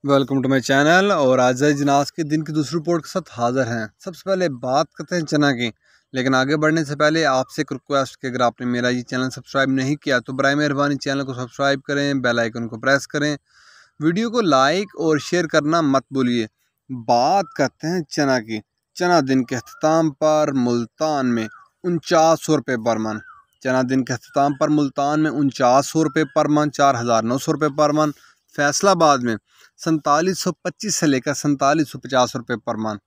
Welcome to my channel. और आज जिनास के दिन की दूसरी रिपोर्ट के साथ हाज़िर हैं। सबसे पहले बात करते हैं चना की, लेकिन आगे बढ़ने से पहले आपसे एक रिक्वेस्ट कि अगर आपने मेरा ये चैनल सब्सक्राइब नहीं किया तो बराए मेहरबानी चैनल को सब्सक्राइब करें, बेल आइकन को प्रेस करें, वीडियो को लाइक और शेयर करना मत भूलिए। बात करते हैं चना की। चना दिन के अख्ताम पर मुल्तान में 4900 रुपये पर मन। चना दिन के अख्ताम पर मुल्तान में 4900 रुपये पर मन, 4900 रुपये पर मन। फैसलाबाद में 4725 से लेकर 4750 रुपये पर मन।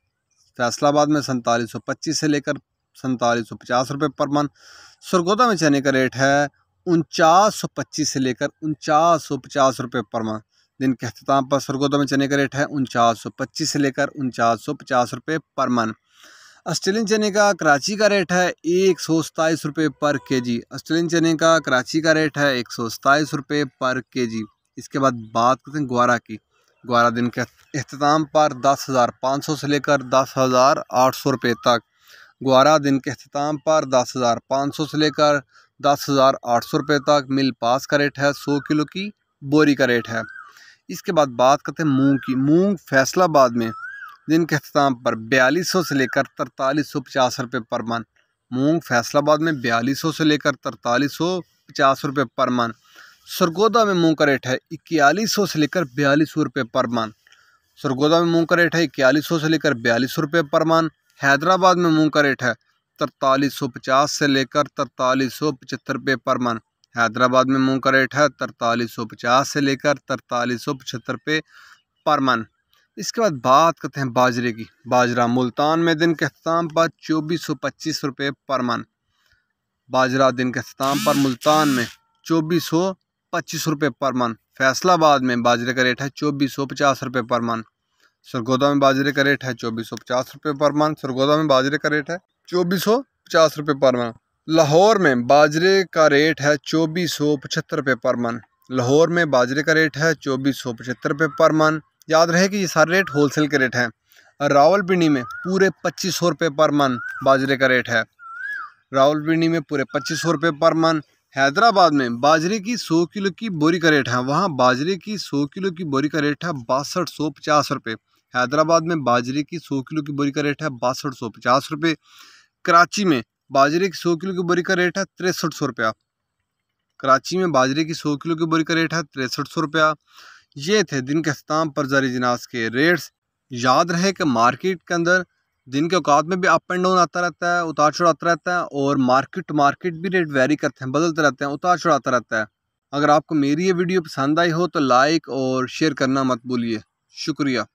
फैसलाबाद में 4725 से लेकर 4750 रुपये पर मन। सरगोदा में चने का रेट है 4925 से लेकर 4950 रुपये पर मन। दिन के अख्ताम पर सरगोदा में चने का रेट है 4925 से लेकर 4950 रुपये पर मन। ऑस्ट्रेलियन चने का कराची का रेट है 127 रुपये पर केजी। ऑस्ट्रेलियन चने का कराची का रेट है 127 रुपये पर केजी। इसके बाद बात करते हैं ग्वारा की। ग्वारा दिन के अख्ताम पर 10,500 से लेकर 10,800 रुपये तक। ग्वारा दिन के अख्ताम पर 10,500 से लेकर 10,800 रुपये तक। मिल पास का रेट है 100 किलो की बोरी का रेट है। इसके बाद बात करते हैं मूंग की। मूंग फैसलाबाद में दिन के अख्ताम पर 4200 से लेकर 4350 रुपये पर मन। मूंग फैसलाबाद में 4200 से लेकर 4350 रुपये पर मन। सरगोदा में मूंग का रेट है 4100 से लेकर 4200 रुपये पर मन। सरगोदा में मूंग का रेट है 4100 से लेकर 4200 रुपये पर मन। हैदराबाद में मूंग का रेट है 4350 से लेकर 4375 रुपये पर मन। हैदराबाद में मूंग का रेट है 4350 से लेकर 4375 रुपये पर मन। इसके बाद बात करते हैं बाजरे की। बाजरा मुल्तान में दिन के अख्ताम पर 2425 रुपये पर मन। बाजरा दिन के अख्ताम पर मुल्तान में 2425 रुपये पर मन। फैसलाबाद में बाजरे का रेट है 2450 रुपये पर मन। सरगोदा में बाजरे का रेट है 2450 रुपये पर मन। सरगोदा में बाजरे का रेट है 2450 रुपये पर मन। लाहौर में बाजरे का रेट है 2475 रुपये पर मन। लाहौर में बाजरे का रेट है 2475 रुपये पर मन। याद रहे कि ये सारे रेट होलसेल के रेट हैं। रावलपिंडी में पूरे 2500 रुपये पर मन बाजरे का रेट है। रावलपिंडी में पूरे 2500 रुपये पर मन। हैदराबाद में बाजरे की 100 किलो की बोरी का रेट है, वहाँ बाजरे की 100 किलो की बोरी का रेट है 6250 रुपये। हैदराबाद में बाजरे की 100 किलो की बोरी का रेट है 6250 रुपये। कराची में बाजरे की 100 किलो की बोरी का रेट है 6300 रुपया। कराची में बाजरे की 100 किलो की बोरी का रेट है 6300 रुपया। ये थे दिन के अख्ताम पर जारी जिनास के रेट्स। याद रहे कि मार्केट के अंदर दिन के औकात में भी अप एंड डाउन आता रहता है, उतार चढ़ाव आता रहता है, और मार्केट टू मार्केट भी रेट वेरी करते हैं, बदलते रहते हैं, उतार चढ़ाव आता रहता है। अगर आपको मेरी ये वीडियो पसंद आई हो तो लाइक और शेयर करना मत भूलिए। शुक्रिया।